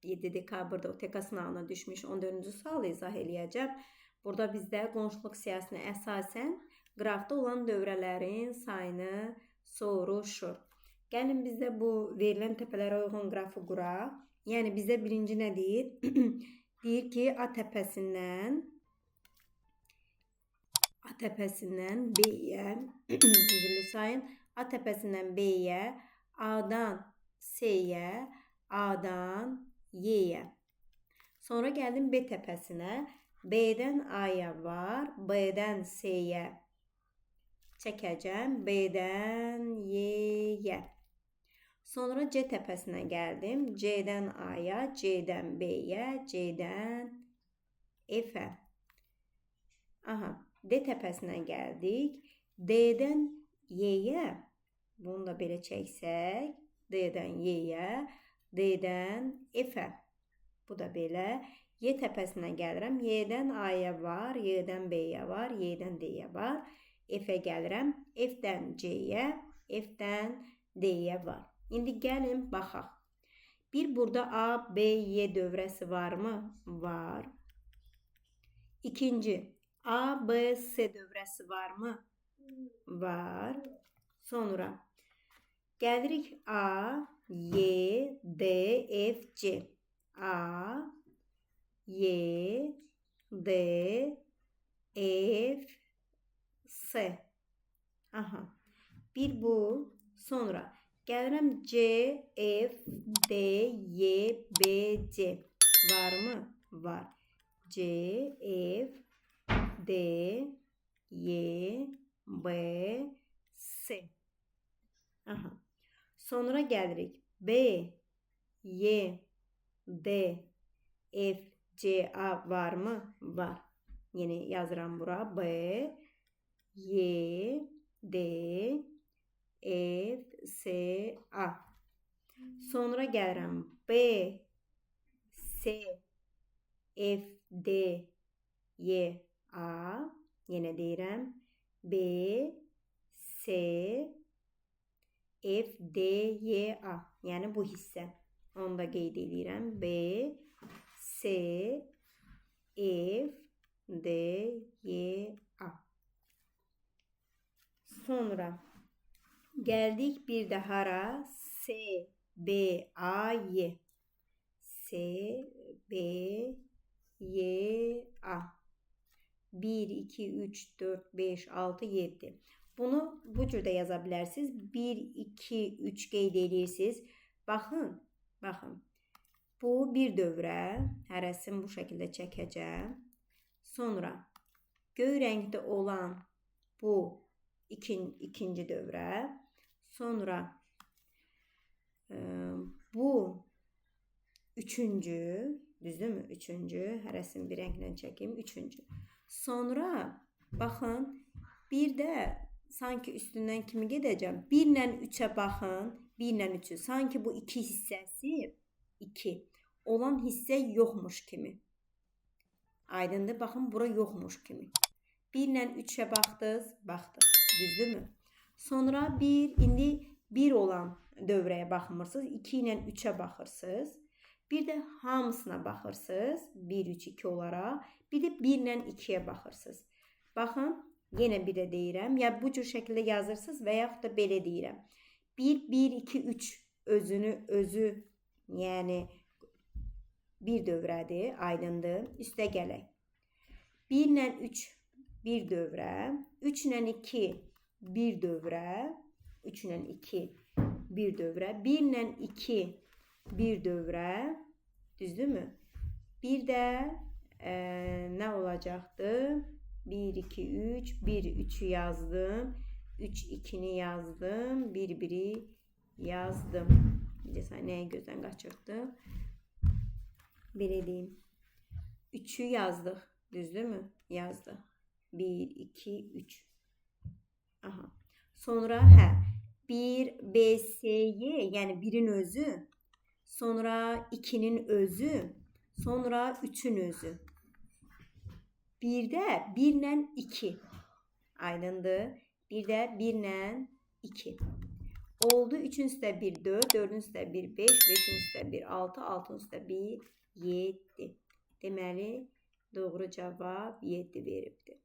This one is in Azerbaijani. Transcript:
7 dekabrda OTK sınavına düşmüş 14-cü sualı izah eləyəcəm. Burada bizdə qonşuluq siyasətinə əsasən qrafda olan dövrələrin sayını soruşur. Gəlin bizdə bu verilən təpələrə uyğun qrafı quraq. Yəni bizdə birinci nə deyir? Deyir ki, A təpəsindən B-yə üzrlü sayın, A təpəsindən B-yə, A-dan C-yə, A-dan Y-yə. Sonra gəldim B təpəsinə. B-dən A-ya var, B-dən C-yə çəkəcəm, B-dən Y-yə. Sonra C təpəsinə gəldim. C-dən A-ya, C-dən B-yə, C-dən F-ə. Aha, D təpəsinə gəldik. D-dən Y-yə, bunu da belə çəksək, D-dən Y-yə, D-dən F-ə. Bu da belə. Y təpəsinə gəlirəm. Y-dən A-ya var, Y-dən B-yə var, Y-dən D-yə var. F-ə gəlirəm. F-dən C-yə, F-dən D-yə var. İndi gəlin, baxaq. Bir burada A, B, Y dövrəsi varmı? Var. İkinci, A, B, C dövrəsi varmı? Var. Sonra gəlirik A, Y, D, F, C. A, Y, D, F, C. Aha. Bir bu. Sonra gəlirəm C, F, D, Y, B, C. Varmı? Var. C, F, D, Y, B, C. Aha. Sonra gəlirik B, Y, D, F, C, A varmı? Var. Yine yazıram bura. B, Y, D, F, C, A. Sonra gəlirəm B, C, F, D, Y, A. Yine deyirəm B, C, F, D, Y, A. Yəni bu hissə. Onu da qeyd edirəm. B, C, F, D, Y, A. Sonra gəldik bir də hara? C, B, A, Y. C, B, Y, A. 1, 2, 3, 4, 5, 6, 7. Bunu bu cürdə yaza bilərsiniz. 1, 2, 3 qeyd edirsiniz. Baxın, baxın. Bu bir dövrə. Hərəsini bu şəkildə çəkəcəm. Sonra göy rəngdə olan bu ikinci dövrə. Sonra bu üçüncü. Düzdürmü? Üçüncü. Hərəsini bir rənglə çəkim. Üçüncü. Sonra baxın. Bir də sanki üstündən kimi gedəcəm. 1 ilə 3-ə baxın. 1 ilə 3-ü. Sanki bu iki hissəsi 2 olan hissə yoxmuş kimi. Aydındır. Baxın, bura yoxmuş kimi. 1 ilə 3-ə baxdınız. Baxdıq. Düzdürmü? Sonra indi 1 olan dövrəyə baxmırsınız. 2 ilə 3-ə baxırsınız. Bir də hamısına baxırsınız. 1, 3, 2 olaraq. Bir də 1 ilə 2-yə baxırsınız. Baxın. Yenə bir də deyirəm. Ya bu cür şəkildə yazırsınız və yaxud da belə deyirəm. 1, 1, 2, 3 özü yəni bir dövrədir. Aydındır. Üstə gələk. 1 ilə 3 bir dövrə. 3 ilə 2 bir dövrə. 3 ilə 2 bir dövrə. 1 ilə 2 bir dövrə. Düzdürmü? Bir də nə olacaqdır? 1, 2, 3. 1, 3'ü yazdım. 3, 2'ni yazdım. 1, 1'i yazdım. Nəyə gözdən qaçırdım? Belə deyim. 3'ü yazdıq. Düzdürmü? Yazdıq. 1, 2, 3. Aha. Sonra 1, B, C, Y. Yəni 1'in özü. Sonra 2'nin özü. Sonra 3'ün özü. Bir də 1 ilə 2. Aydındır. Bir də 1 ilə 2. Oldu 3-ün üstə 1 4, 4-ün üstə 1 5, 5-in üstə 1 6, 6-ın üstə 1 7. Deməli, doğru cavab 7 veribdir.